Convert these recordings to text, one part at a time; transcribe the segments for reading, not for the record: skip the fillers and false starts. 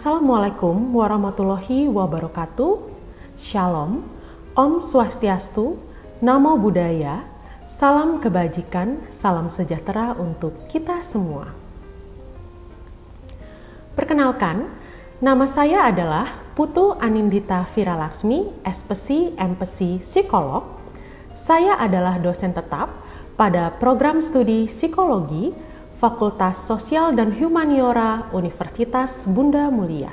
Assalamualaikum warahmatullahi wabarakatuh. Shalom, Om Swastiastu, Namo Buddhaya, salam kebajikan, salam sejahtera untuk kita semua. Perkenalkan, nama saya adalah Putu Anindita Viralaksmi, SPC, MPC, Psikolog. Saya adalah dosen tetap pada program studi Psikologi Fakultas Sosial dan Humaniora Universitas Bunda Mulia.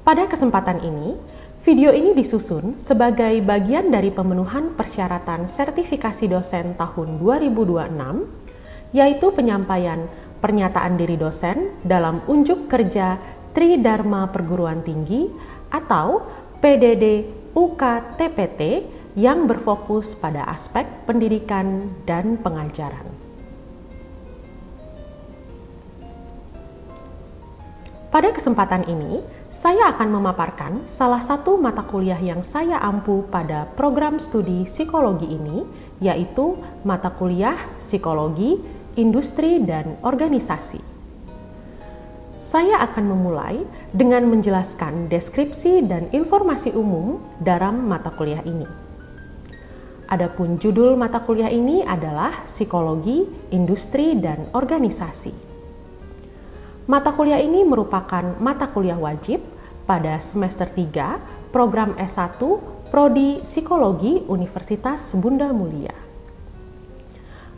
Pada kesempatan ini, video ini disusun sebagai bagian dari pemenuhan persyaratan sertifikasi dosen tahun 2026, yaitu penyampaian pernyataan diri dosen dalam unjuk kerja Tridharma Perguruan Tinggi atau PDD UKTPT yang berfokus pada aspek pendidikan dan pengajaran. Pada kesempatan ini, saya akan memaparkan salah satu mata kuliah yang saya ampu pada program studi psikologi ini, yaitu mata kuliah Psikologi, Industri, dan Organisasi. Saya akan memulai dengan menjelaskan deskripsi dan informasi umum dalam mata kuliah ini. Adapun judul mata kuliah ini adalah Psikologi, Industri, dan Organisasi. Mata kuliah ini merupakan mata kuliah wajib pada semester 3 program S1 Prodi Psikologi Universitas Bunda Mulia.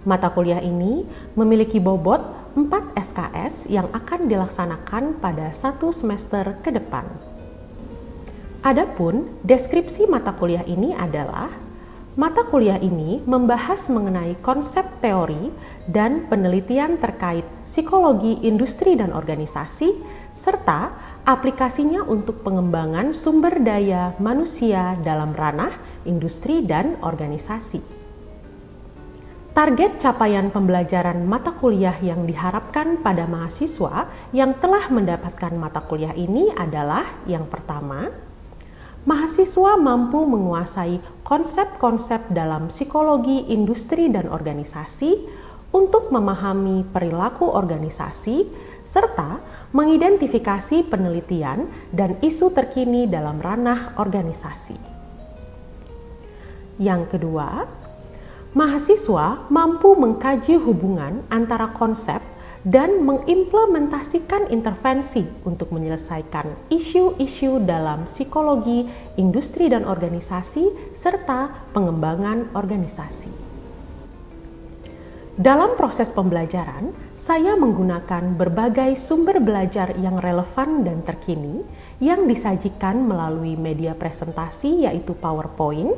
Mata kuliah ini memiliki bobot 4 SKS yang akan dilaksanakan pada 1 semester ke depan. Adapun deskripsi mata kuliah ini adalah mata kuliah ini membahas mengenai konsep teori dan penelitian terkait psikologi industri dan organisasi, serta aplikasinya untuk pengembangan sumber daya manusia dalam ranah industri dan organisasi. Target capaian pembelajaran mata kuliah yang diharapkan pada mahasiswa yang telah mendapatkan mata kuliah ini adalah yang pertama, mahasiswa mampu menguasai konsep-konsep dalam psikologi industri dan organisasi untuk memahami perilaku organisasi serta mengidentifikasi penelitian dan isu terkini dalam ranah organisasi. Yang kedua, mahasiswa mampu mengkaji hubungan antara konsep dan mengimplementasikan intervensi untuk menyelesaikan isu-isu dalam psikologi, industri dan organisasi, serta pengembangan organisasi. Dalam proses pembelajaran, saya menggunakan berbagai sumber belajar yang relevan dan terkini yang disajikan melalui media presentasi yaitu PowerPoint,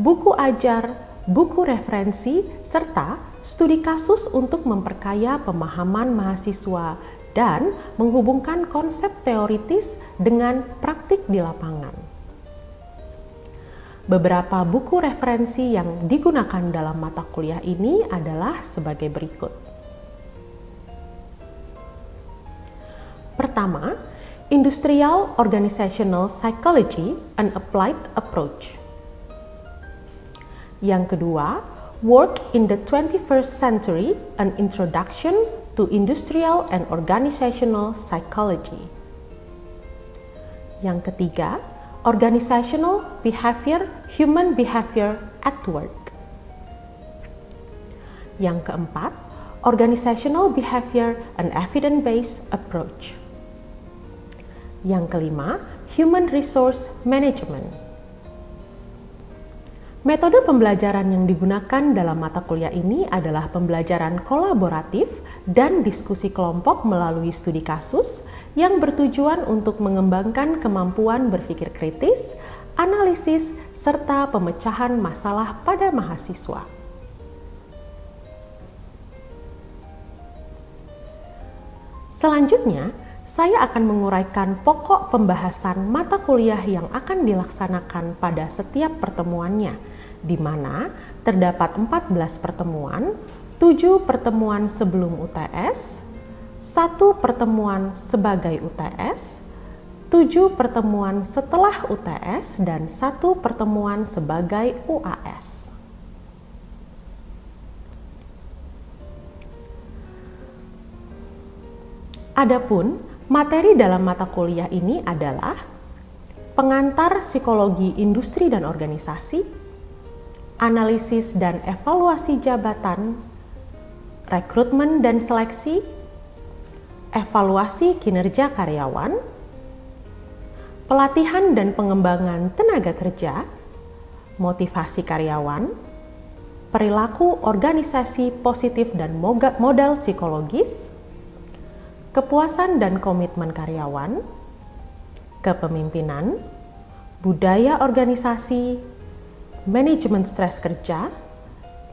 buku ajar, buku referensi, serta studi kasus untuk memperkaya pemahaman mahasiswa dan menghubungkan konsep teoritis dengan praktik di lapangan. Beberapa buku referensi yang digunakan dalam mata kuliah ini adalah sebagai berikut. Pertama, Industrial Organizational Psychology, an Applied Approach. Yang kedua, Work in the 21st Century, an Introduction to Industrial and Organizational Psychology. Yang ketiga, Organizational Behavior, Human Behavior at Work. Yang keempat, Organizational Behavior, an Evidence-Based Approach. Yang kelima, Human Resource Management. Metode pembelajaran yang digunakan dalam mata kuliah ini adalah pembelajaran kolaboratif dan diskusi kelompok melalui studi kasus yang bertujuan untuk mengembangkan kemampuan berpikir kritis, analisis, serta pemecahan masalah pada mahasiswa. Selanjutnya, saya akan menguraikan pokok pembahasan mata kuliah yang akan dilaksanakan pada setiap pertemuannya, di mana terdapat 14 pertemuan, 7 pertemuan sebelum UTS, 1 pertemuan sebagai UTS, 7 pertemuan setelah UTS, dan 1 pertemuan sebagai UAS. Adapun materi dalam mata kuliah ini adalah pengantar psikologi industri dan organisasi, analisis dan evaluasi jabatan, rekrutmen dan seleksi, evaluasi kinerja karyawan, pelatihan dan pengembangan tenaga kerja, motivasi karyawan, perilaku organisasi positif dan modal psikologis, kepuasan dan komitmen karyawan, kepemimpinan, budaya organisasi, manajemen stres kerja,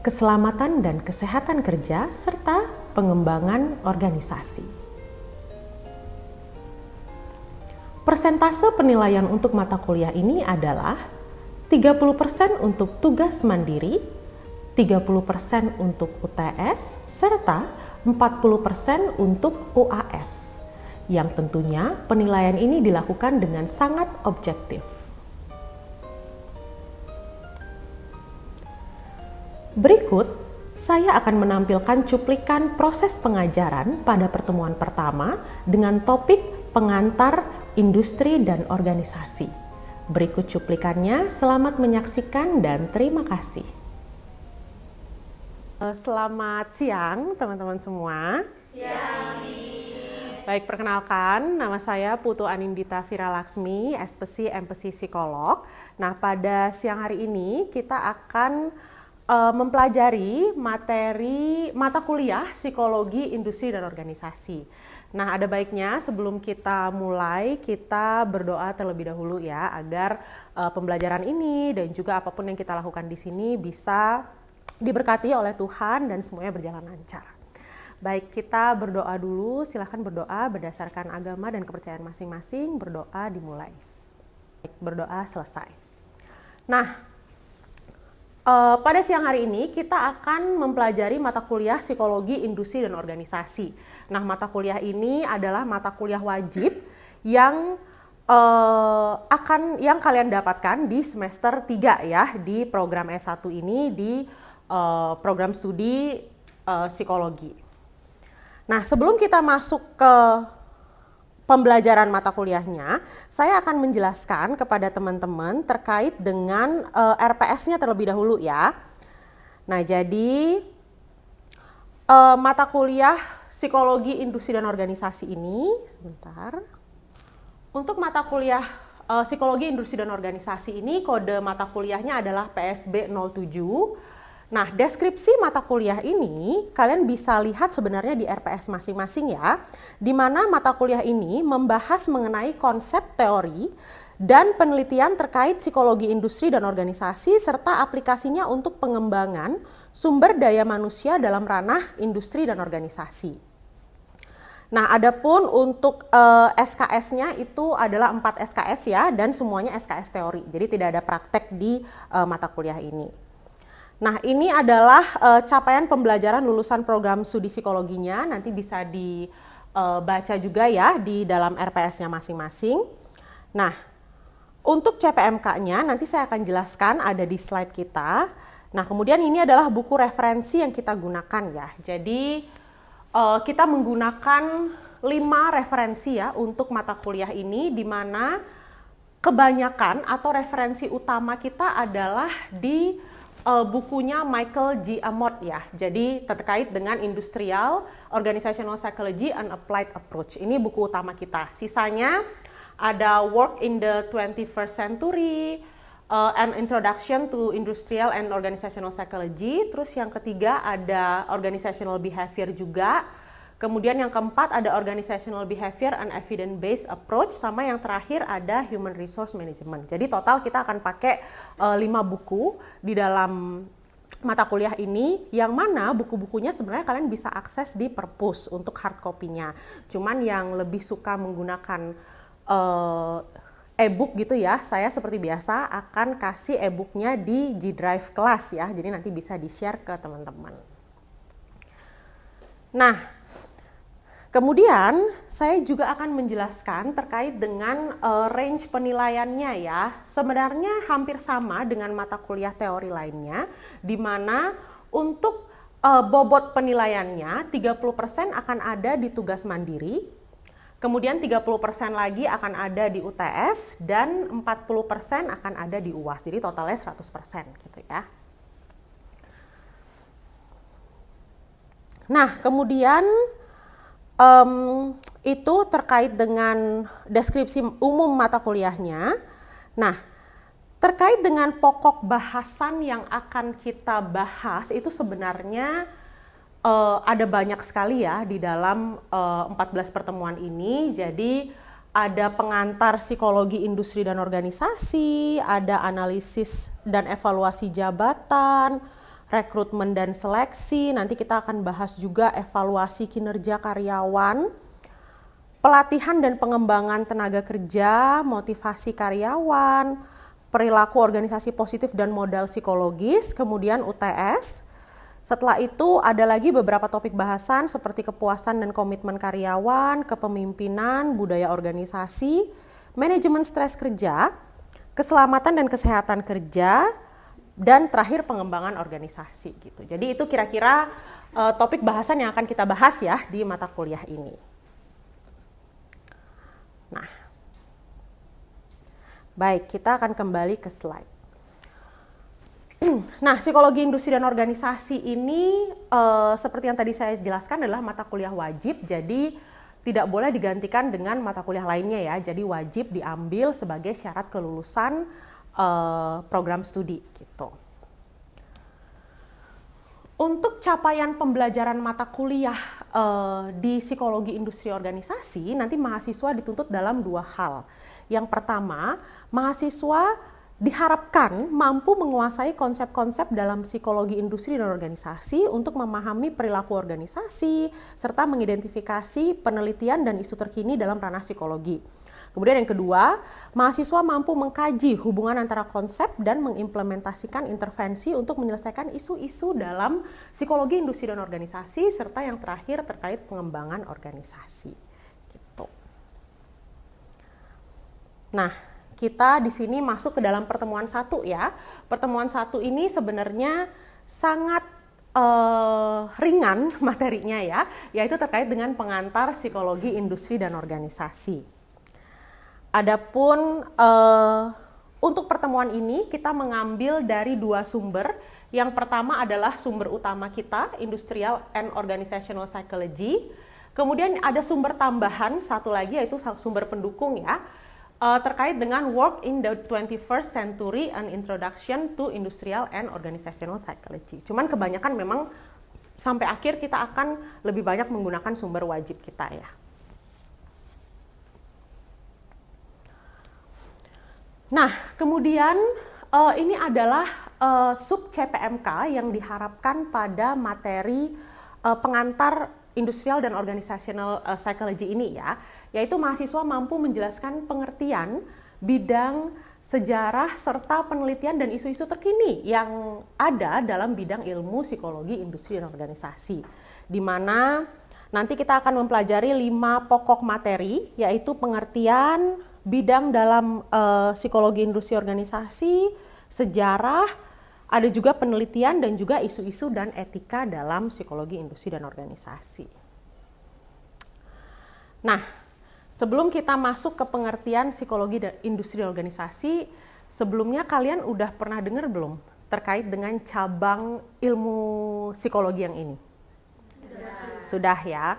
keselamatan dan kesehatan kerja, serta pengembangan organisasi. Persentase penilaian untuk mata kuliah ini adalah 30% untuk tugas mandiri, 30% untuk UTS, serta 40% untuk UAS, yang tentunya penilaian ini dilakukan dengan sangat objektif. Berikut, saya akan menampilkan cuplikan proses pengajaran pada pertemuan pertama dengan topik pengantar industri dan organisasi. Berikut cuplikannya, selamat menyaksikan dan terima kasih. Selamat siang teman-teman semua. Siang. Baik, perkenalkan, nama saya Putu Anindita Viralaksmi, SPSI MPSI Psikolog. Nah, pada siang hari ini kita akan mempelajari materi mata kuliah Psikologi Industri dan Organisasi. Nah, ada baiknya sebelum kita mulai, kita berdoa terlebih dahulu ya, agar pembelajaran ini dan juga apapun yang kita lakukan di sini bisa diberkati oleh Tuhan dan semuanya berjalan lancar. Baik, kita berdoa dulu. Silahkan berdoa berdasarkan agama dan kepercayaan masing-masing. Berdoa dimulai. Baik, berdoa selesai. Nah, pada siang hari ini kita akan mempelajari mata kuliah Psikologi Industri dan Organisasi. Nah, mata kuliah ini adalah mata kuliah wajib yang yang kalian dapatkan di semester 3 ya, di program S1 ini di program studi psikologi. Nah, sebelum kita masuk ke pembelajaran mata kuliahnya, saya akan menjelaskan kepada teman-teman terkait dengan RPS-nya terlebih dahulu ya. Nah, jadi mata kuliah Psikologi Industri dan Organisasi ini, sebentar. Untuk mata kuliah Psikologi Industri dan Organisasi ini, kode mata kuliahnya adalah PSB 07. Nah, deskripsi mata kuliah ini kalian bisa lihat sebenarnya di RPS masing-masing ya, di mana mata kuliah ini membahas mengenai konsep teori dan penelitian terkait psikologi industri dan organisasi serta aplikasinya untuk pengembangan sumber daya manusia dalam ranah industri dan organisasi. Nah, adapun untuk SKS-nya itu adalah 4 SKS ya, dan semuanya SKS teori, jadi tidak ada praktek di mata kuliah ini. Nah, ini adalah capaian pembelajaran lulusan program studi psikologinya, nanti bisa dibaca juga ya di dalam RPS-nya masing-masing. Nah, untuk CPMK-nya nanti saya akan jelaskan ada di slide kita. Nah, kemudian ini adalah buku referensi yang kita gunakan ya. Jadi, kita menggunakan 5 referensi ya untuk mata kuliah ini, di mana kebanyakan atau referensi utama kita adalah di bukunya Michael G. Amott ya, jadi terkait dengan Industrial Organizational Psychology and Applied Approach. Ini buku utama kita. Sisanya ada Work in the 21st Century, An Introduction to Industrial and Organizational Psychology. Terus yang ketiga ada Organizational Behavior juga. Kemudian yang keempat ada Organizational Behavior and Evidence-Based Approach, sama yang terakhir ada Human Resource Management. Jadi total kita akan pakai 5 buku di dalam mata kuliah ini, yang mana buku-bukunya sebenarnya kalian bisa akses di perpus untuk hard copy-nya. Cuman yang lebih suka menggunakan e-book gitu ya, saya seperti biasa akan kasih e-booknya di G Drive kelas ya, jadi nanti bisa di-share ke teman-teman. Nah, kemudian saya juga akan menjelaskan terkait dengan range penilaiannya ya. Sebenarnya hampir sama dengan mata kuliah teori lainnya, di mana untuk bobot penilaiannya 30% akan ada di tugas mandiri, Kemudian 30% lagi akan ada di UTS dan 40% akan ada di UAS. Jadi totalnya 100% gitu ya. Nah, kemudian itu terkait dengan deskripsi umum mata kuliahnya. Nah, terkait dengan pokok bahasan yang akan kita bahas itu sebenarnya ada banyak sekali ya di dalam 14 pertemuan ini. Jadi ada pengantar psikologi industri dan organisasi, ada analisis dan evaluasi jabatan, rekrutmen dan seleksi. Nanti kita akan bahas juga evaluasi kinerja karyawan, pelatihan dan pengembangan tenaga kerja, motivasi karyawan, perilaku organisasi positif dan modal psikologis, kemudian UTS. Setelah itu ada lagi beberapa topik bahasan seperti kepuasan dan komitmen karyawan, kepemimpinan, budaya organisasi, manajemen stres kerja, keselamatan dan kesehatan kerja, dan terakhir pengembangan organisasi gitu. Jadi itu kira-kira topik bahasan yang akan kita bahas ya di mata kuliah ini. Nah, baik, kita akan kembali ke slide. Nah, psikologi industri dan organisasi ini seperti yang tadi saya jelaskan adalah mata kuliah wajib, jadi tidak boleh digantikan dengan mata kuliah lainnya ya. Jadi wajib diambil sebagai syarat kelulusan program studi gitu. Untuk capaian pembelajaran mata kuliah di psikologi industri organisasi, nanti mahasiswa dituntut dalam 2 hal. Yang pertama, mahasiswa diharapkan mampu menguasai konsep-konsep dalam psikologi industri dan organisasi untuk memahami perilaku organisasi, serta mengidentifikasi penelitian dan isu terkini dalam ranah psikologi. Kemudian yang kedua, mahasiswa mampu mengkaji hubungan antara konsep dan mengimplementasikan intervensi untuk menyelesaikan isu-isu dalam psikologi industri dan organisasi, serta yang terakhir terkait pengembangan organisasi. Gitu. Nah, kita di sini masuk ke dalam pertemuan 1 ya. Pertemuan 1 ini sebenarnya sangat ringan materinya ya, yaitu terkait dengan pengantar psikologi industri dan organisasi. Adapun untuk pertemuan ini kita mengambil dari 2 sumber. Yang pertama adalah sumber utama kita, Industrial and Organizational Psychology. Kemudian ada sumber tambahan satu lagi yaitu sumber pendukung ya, terkait dengan Work in the 21st Century, an Introduction to Industrial and Organizational Psychology. Cuman kebanyakan memang sampai akhir kita akan lebih banyak menggunakan sumber wajib kita ya. Nah, kemudian ini adalah sub CPMK yang diharapkan pada materi pengantar Industrial dan Organizational Psychology ini ya, yaitu mahasiswa mampu menjelaskan pengertian bidang sejarah serta penelitian dan isu-isu terkini yang ada dalam bidang ilmu psikologi industri dan organisasi, di mana nanti kita akan mempelajari 5 pokok materi, yaitu pengertian bidang dalam psikologi industri organisasi, sejarah, ada juga penelitian dan juga isu-isu dan etika dalam psikologi industri dan organisasi. Nah, sebelum kita masuk ke pengertian psikologi industri dan organisasi, sebelumnya kalian udah pernah dengar belum terkait dengan cabang ilmu psikologi yang ini? Sudah ya.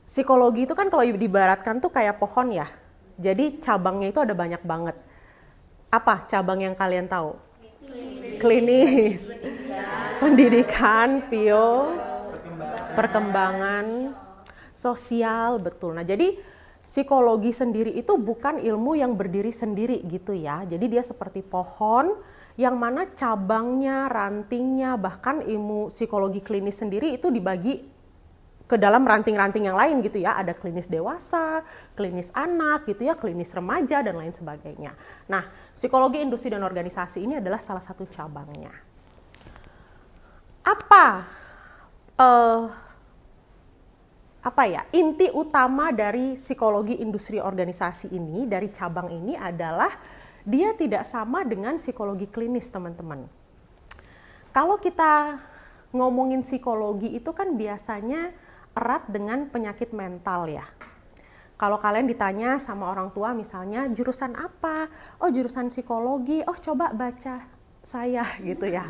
Psikologi itu kan kalau diibaratkan tuh kayak pohon ya. Jadi cabangnya itu ada banyak banget. Apa cabang yang kalian tahu? Klinis, pendidikan, perkembangan, sosial, betul. Nah, jadi psikologi sendiri itu bukan ilmu yang berdiri sendiri gitu ya. Jadi dia seperti pohon yang mana cabangnya, rantingnya, bahkan ilmu psikologi klinis sendiri itu dibagi ke dalam ranting-ranting yang lain gitu ya. Ada klinis dewasa, klinis anak gitu ya, klinis remaja dan lain sebagainya. Nah, psikologi industri dan organisasi ini adalah salah satu cabangnya. Apa ya, inti utama dari psikologi industri organisasi ini, dari cabang ini adalah dia tidak sama dengan psikologi klinis, teman-teman. Kalau kita ngomongin psikologi itu kan biasanya erat dengan penyakit mental ya. kalau kalian ditanya sama orang tua misalnya jurusan apa? Oh jurusan psikologi, oh coba baca saya gitu ya.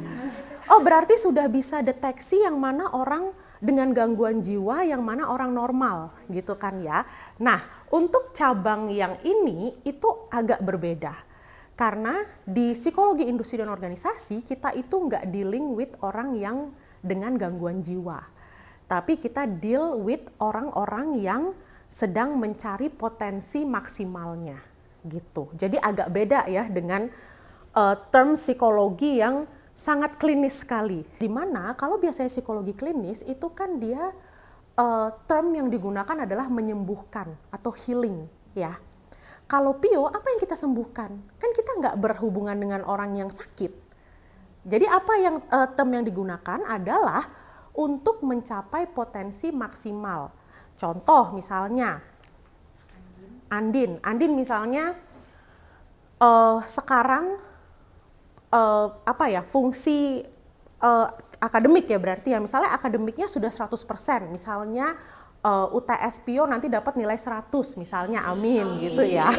Oh berarti sudah bisa deteksi yang mana orang dengan gangguan jiwa, yang mana orang normal gitu kan ya. Nah untuk cabang yang ini itu agak berbeda. Karena di psikologi industri dan organisasi kita itu nggak dealing with orang yang dengan gangguan jiwa. Tapi kita deal with orang-orang yang sedang mencari potensi maksimalnya gitu. Jadi agak beda ya dengan term psikologi yang sangat klinis sekali. Dimana kalau biasanya psikologi klinis itu kan dia term yang digunakan adalah menyembuhkan atau healing ya. Kalau PIO apa yang kita sembuhkan? Kan kita nggak berhubungan dengan orang yang sakit. Jadi apa yang term yang digunakan adalah untuk mencapai potensi maksimal. Contoh misalnya Andin misalnya sekarang fungsi akademik ya berarti ya misalnya akademiknya sudah 100%, misalnya UTS PIO nanti dapat nilai 100 misalnya, amin gitu ya.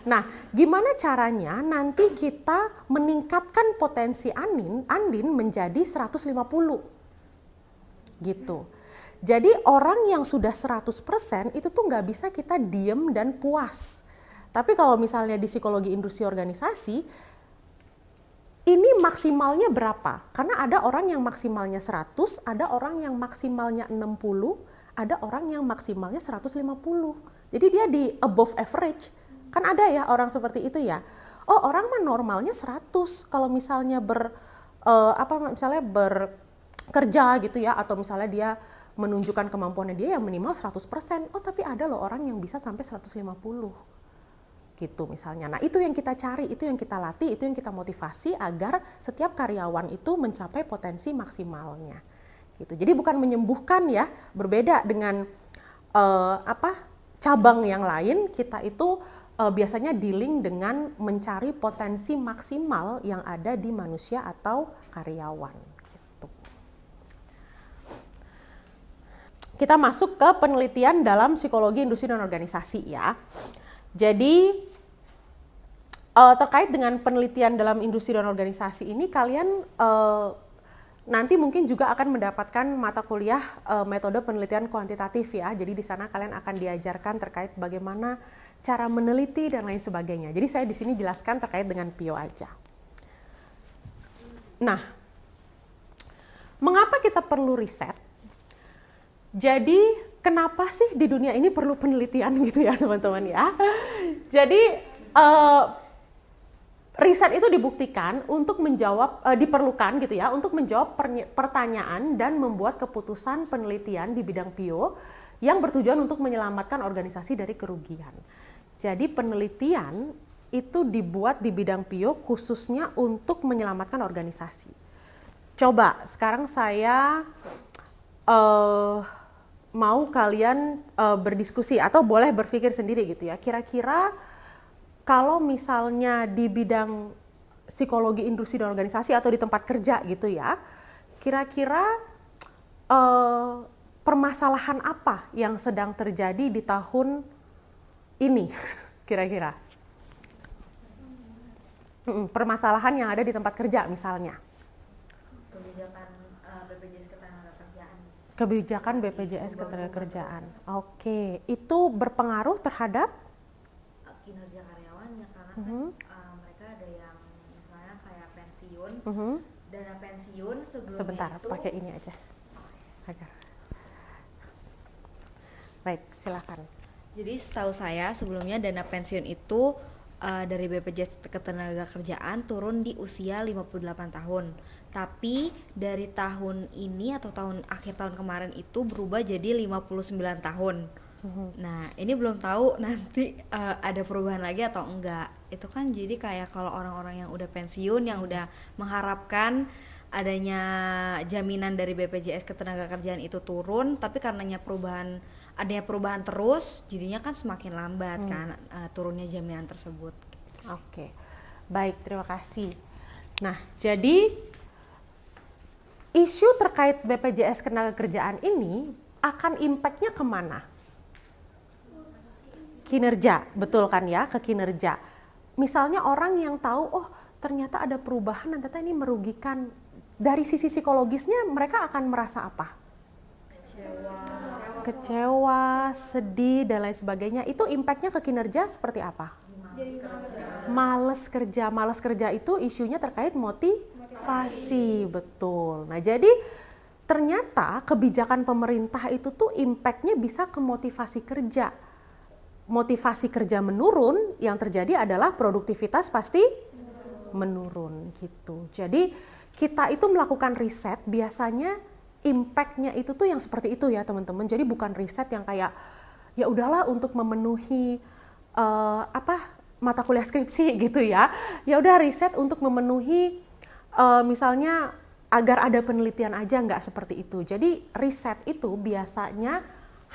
Nah, gimana caranya nanti kita meningkatkan potensi Andin menjadi 150 gitu. Jadi orang yang sudah 100% itu tuh nggak bisa kita diem dan puas. Tapi kalau misalnya di psikologi industri organisasi, ini maksimalnya berapa? Karena ada orang yang maksimalnya 100, ada orang yang maksimalnya 60, ada orang yang maksimalnya 150. Jadi dia di above average. Kan ada ya orang seperti itu ya. Oh orang mah normalnya 100 kalau misalnya bekerja gitu ya, atau misalnya dia menunjukkan kemampuannya dia yang minimal 100%. Oh tapi ada loh orang yang bisa sampai 150 gitu misalnya. Nah itu yang kita cari, itu yang kita latih, itu yang kita motivasi agar setiap karyawan itu mencapai potensi maksimalnya gitu. Jadi bukan menyembuhkan ya, berbeda dengan cabang yang lain. Kita itu biasanya dealing dengan mencari potensi maksimal yang ada di manusia atau karyawan. Kita masuk ke penelitian dalam psikologi industri dan organisasi ya. Jadi terkait dengan penelitian dalam industri dan organisasi ini kalian nanti mungkin juga akan mendapatkan mata kuliah metode penelitian kuantitatif ya. Jadi di sana kalian akan diajarkan terkait bagaimana cara meneliti dan lain sebagainya. Jadi saya di sini jelaskan terkait dengan PIO aja. Nah, mengapa kita perlu riset? Jadi kenapa sih di dunia ini perlu penelitian gitu ya teman-teman ya. Jadi riset itu dibuktikan untuk menjawab, diperlukan gitu ya, untuk menjawab pertanyaan dan membuat keputusan penelitian di bidang PIO yang bertujuan untuk menyelamatkan organisasi dari kerugian. Jadi penelitian itu dibuat di bidang PIO khususnya untuk menyelamatkan organisasi. Coba sekarang saya mau kalian berdiskusi atau boleh berpikir sendiri gitu ya. Kira-kira kalau misalnya di bidang psikologi industri dan organisasi atau di tempat kerja gitu ya, kira-kira permasalahan apa yang sedang terjadi di tahun ini kira-kira? Permasalahan yang ada di tempat kerja misalnya. Kebijakan BPJS Ketenagakerjaan. Oke, itu berpengaruh terhadap kinerja karyawannya karena kan mereka ada yang misalnya kayak pensiun, dana pensiun sebelumnya sebentar, itu. pakai ini aja. Agar. Baik, silakan. Jadi setahu saya sebelumnya dana pensiun itu dari BPJS Ketenagakerjaan turun di usia 58 tahun. Tapi dari tahun ini atau akhir tahun kemarin itu berubah jadi 59 tahun. Nah, ini belum tahu nanti ada perubahan lagi atau enggak. Itu kan jadi kayak kalau orang-orang yang udah pensiun, yang udah mengharapkan adanya jaminan dari BPJS Ketenagakerjaan itu turun, tapi karenanya adanya perubahan terus, jadinya kan semakin lambat kan turunnya jaminan tersebut. Oke, baik, terima kasih. Nah, jadi isu terkait BPJS Ketenagakerjaan ini akan impact-nya kemana? kinerja, betul kan ya, ke kinerja. Misalnya orang yang tahu, oh ternyata ada perubahan dan ternyata ini merugikan. Dari sisi psikologisnya mereka akan merasa apa? Kecewa, sedih, dan lain sebagainya. Itu impact-nya ke kinerja seperti apa? Males kerja. Males kerja itu isunya terkait motivasi, betul. Nah jadi ternyata kebijakan pemerintah itu tuh impact-nya bisa ke motivasi kerja. Motivasi kerja menurun, yang terjadi adalah produktivitas pasti menurun gitu. Jadi kita itu melakukan riset, biasanya impact-nya itu tuh yang seperti itu ya teman-teman. Jadi bukan riset yang kayak ya udahlah untuk memenuhi mata kuliah skripsi gitu ya. Ya udah riset untuk memenuhi misalnya agar ada penelitian aja, nggak seperti itu. Jadi riset itu biasanya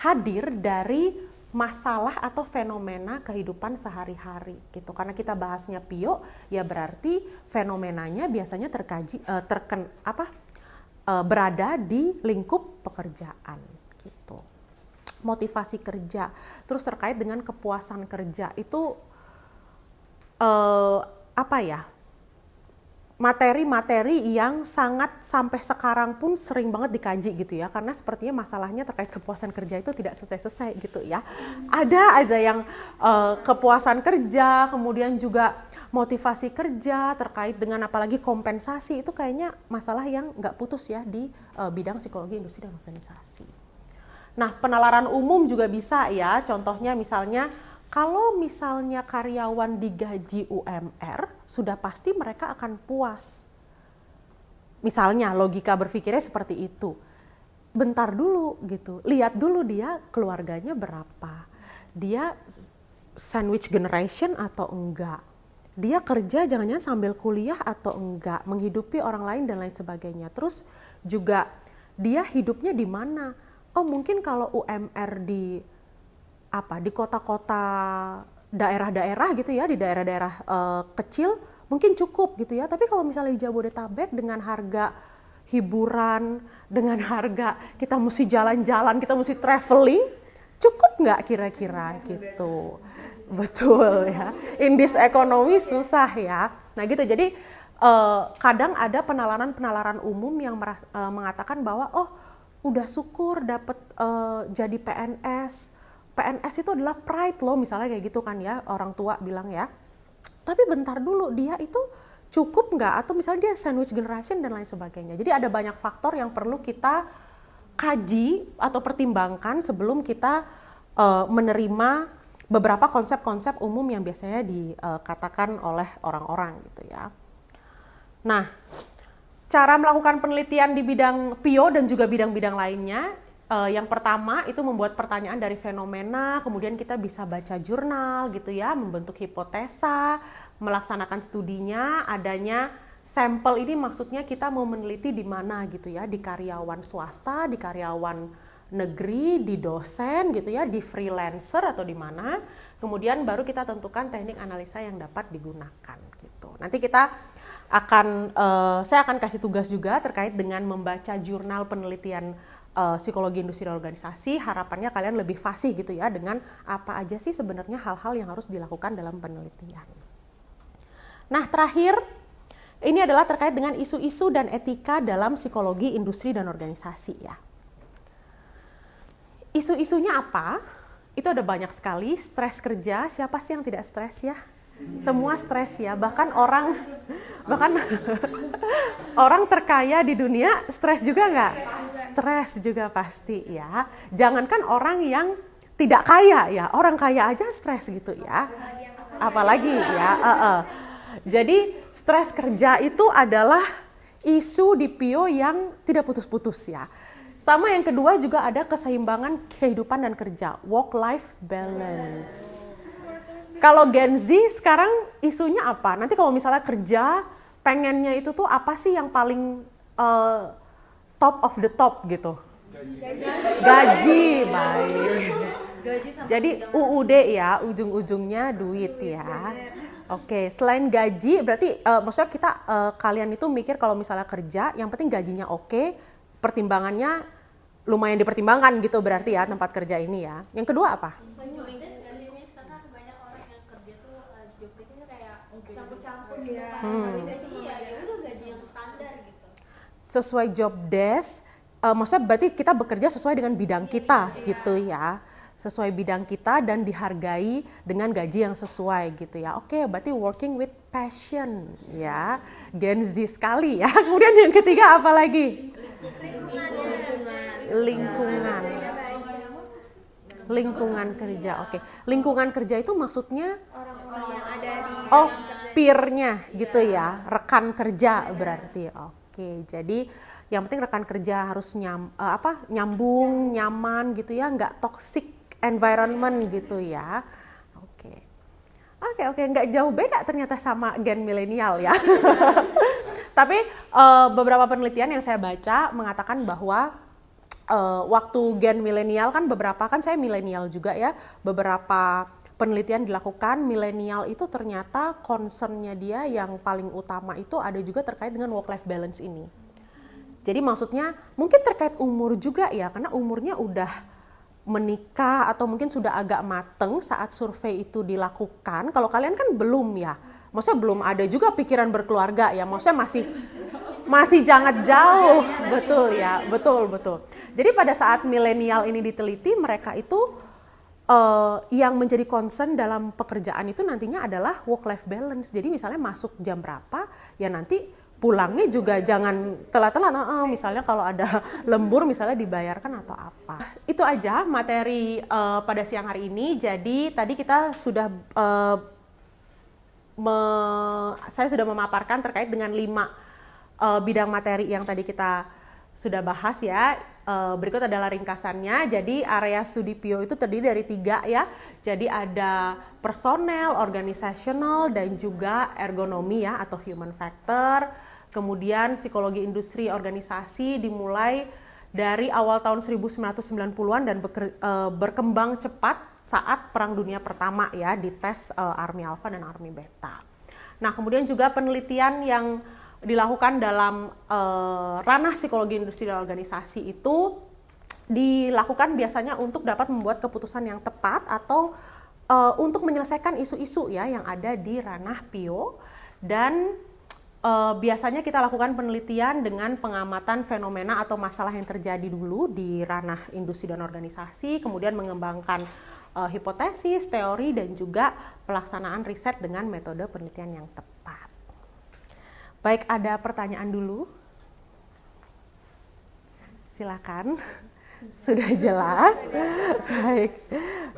hadir dari masalah atau fenomena kehidupan sehari-hari gitu. Karena kita bahasnya PIO, ya berarti fenomenanya biasanya berada di lingkup pekerjaan gitu. Motivasi kerja, terus terkait dengan kepuasan kerja itu materi-materi yang sangat sampai sekarang pun sering banget dikaji gitu ya, karena sepertinya masalahnya terkait kepuasan kerja itu tidak selesai-selesai gitu ya. Ada aja yang kepuasan kerja, kemudian juga motivasi kerja terkait dengan apalagi kompensasi, itu kayaknya masalah yang nggak putus ya di bidang psikologi industri dan organisasi. Nah, penalaran umum juga bisa ya, contohnya misalnya kalau misalnya karyawan digaji UMR, sudah pasti mereka akan puas. Misalnya logika berpikirnya seperti itu. Bentar dulu gitu, lihat dulu dia keluarganya berapa. Dia sandwich generation atau enggak. Dia kerja jangan-jangan sambil kuliah atau enggak, menghidupi orang lain dan lain sebagainya. Terus juga dia hidupnya di mana? Oh mungkin kalau UMR di kota-kota daerah-daerah gitu ya, di daerah-daerah kecil mungkin cukup gitu ya. Tapi kalau misalnya di Jabodetabek dengan harga hiburan, dengan harga kita mesti jalan-jalan, kita mesti traveling, cukup nggak kira-kira gitu. Betul ya, in this economy susah ya. Nah gitu, jadi kadang ada penalaran umum yang mengatakan bahwa oh udah syukur dapat jadi PNS. PNS itu adalah pride loh, misalnya kayak gitu kan ya, orang tua bilang ya. Tapi bentar dulu, dia itu cukup nggak? Atau misalnya dia sandwich generation dan lain sebagainya. Jadi ada banyak faktor yang perlu kita kaji atau pertimbangkan sebelum kita menerima beberapa konsep-konsep umum yang biasanya dikatakan oleh orang-orang gitu ya. Nah, cara melakukan penelitian di bidang PIO dan juga bidang-bidang lainnya, yang pertama itu membuat pertanyaan dari fenomena, kemudian kita bisa baca jurnal gitu ya, membentuk hipotesa, melaksanakan studinya, adanya sampel ini maksudnya kita mau meneliti di mana gitu ya, di karyawan swasta, di karyawan negeri, di dosen gitu ya, di freelancer atau di mana. Kemudian baru kita tentukan teknik analisa yang dapat digunakan gitu. Nanti kita saya akan kasih tugas juga terkait dengan membaca jurnal penelitian psikologi industri dan organisasi. Harapannya kalian lebih fasih gitu ya dengan apa aja sih sebenarnya hal-hal yang harus dilakukan dalam penelitian. Nah, terakhir ini adalah terkait dengan isu-isu dan etika dalam psikologi industri dan organisasi ya. Isu-isunya apa? Itu ada banyak sekali. Stres kerja, siapa sih yang tidak stres ya? Semua stres ya, bahkan orang terkaya di dunia stres juga nggak? Stres juga pasti ya. Jangankan orang yang tidak kaya ya, orang kaya aja stres gitu ya. Apalagi ya. Jadi stres kerja itu adalah isu di PIO yang tidak putus-putus ya. Sama yang kedua juga ada keseimbangan kehidupan dan kerja, work-life balance. Kalau Gen Z sekarang isunya apa? Nanti kalau misalnya kerja, pengennya itu tuh apa sih yang paling top of the top gitu? Gaji, baik. Jadi UUD ya, ujung-ujungnya duit ya. Oke, selain gaji, berarti maksudnya kita kalian itu mikir kalau misalnya kerja, yang penting gajinya oke, pertimbangannya lumayan dipertimbangkan gitu berarti ya tempat kerja ini ya. Yang kedua apa? campur-campur gitu kan. Nggak bisa cuma ya udah gaji yang standar gitu. Sesuai job desk, maksudnya berarti kita bekerja sesuai dengan bidang kita gitu ya. Sesuai bidang kita dan dihargai dengan gaji yang sesuai gitu ya. Oke, berarti working with passion ya. Gen Z sekali ya. Kemudian yang ketiga apa lagi? Lingkungan. Lingkungan kerja. Oke. Lingkungan kerja itu maksudnya Orang-orang yang ada di peer-nya gitu ya. Rekan kerja berarti. Oke. Jadi yang penting rekan kerja harus nyambung, nyaman gitu ya, nggak toxic environment gitu ya. Oke, nggak jauh beda ternyata sama gen milenial ya. Tapi beberapa penelitian yang saya baca mengatakan bahwa waktu gen milenial kan saya milenial juga ya, beberapa penelitian dilakukan milenial itu ternyata concernnya dia yang paling utama itu ada juga terkait dengan work-life balance ini. Jadi maksudnya mungkin terkait umur juga ya, karena umurnya udah menikah atau mungkin sudah agak mateng saat survei itu dilakukan. Kalau kalian kan belum ya, maksudnya belum ada juga pikiran berkeluarga ya, maksudnya masih sangat jauh, betul ya, betul. Jadi pada saat milenial ini diteliti, mereka itu yang menjadi concern dalam pekerjaan itu nantinya adalah work-life balance. Jadi misalnya masuk jam berapa, ya nanti pulangnya juga jangan telat-telat, misalnya kalau ada lembur misalnya dibayarkan atau apa. Itu aja materi pada siang hari ini. Jadi tadi kita sudah saya sudah memaparkan terkait dengan 5 bidang materi yang tadi kita sudah bahas ya. Berikut adalah ringkasannya. Jadi area studi PIO itu terdiri dari 3 ya. Jadi ada personel, organisasional, dan juga ergonomi ya atau human factor. Kemudian psikologi industri organisasi dimulai dari awal tahun 1990-an dan berkembang cepat saat Perang Dunia Pertama ya, di tes Army Alpha dan Army Beta. Nah, kemudian juga penelitian yang dilakukan dalam ranah psikologi industri dan organisasi itu dilakukan biasanya untuk dapat membuat keputusan yang tepat atau untuk menyelesaikan isu-isu ya yang ada di ranah PIO. Dan biasanya kita lakukan penelitian dengan pengamatan fenomena atau masalah yang terjadi dulu di ranah industri dan organisasi, kemudian mengembangkan hipotesis, teori, dan juga pelaksanaan riset dengan metode penelitian yang tepat. Baik, ada pertanyaan dulu? Silakan. Sudah jelas?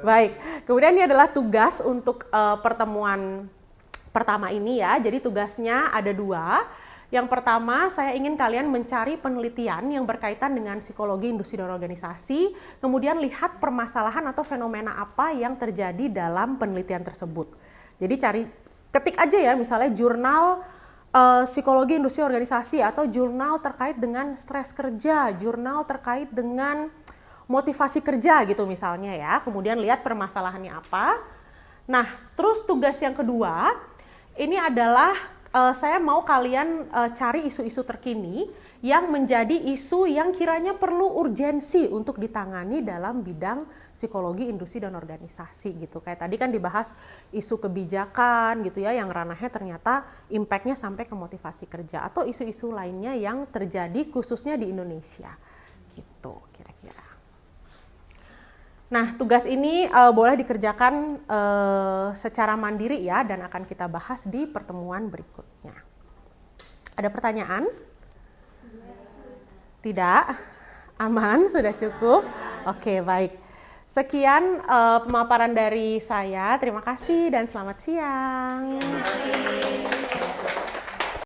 Baik. Kemudian ini adalah tugas untuk pertemuan pertama ini ya. Jadi tugasnya ada 2. Yang pertama, saya ingin kalian mencari penelitian yang berkaitan dengan psikologi industri dan organisasi, kemudian lihat permasalahan atau fenomena apa yang terjadi dalam penelitian tersebut. Jadi ketik aja ya, misalnya jurnal psikologi industri organisasi atau jurnal terkait dengan stres kerja, jurnal terkait dengan motivasi kerja gitu misalnya ya. Kemudian lihat permasalahannya apa. Nah, terus tugas yang kedua, ini adalah saya mau kalian cari isu-isu terkini yang menjadi isu yang kiranya perlu urgensi untuk ditangani dalam bidang psikologi industri dan organisasi gitu. Kayak tadi kan dibahas isu kebijakan gitu ya, yang ranahnya ternyata impact-nya sampai ke motivasi kerja, atau isu-isu lainnya yang terjadi khususnya di Indonesia gitu kira-kira. Nah, tugas ini boleh dikerjakan secara mandiri ya, dan akan kita bahas di pertemuan berikutnya. Ada pertanyaan? Tidak? Aman? Sudah cukup? Oke, baik. Sekian pemaparan dari saya. Terima kasih dan selamat siang.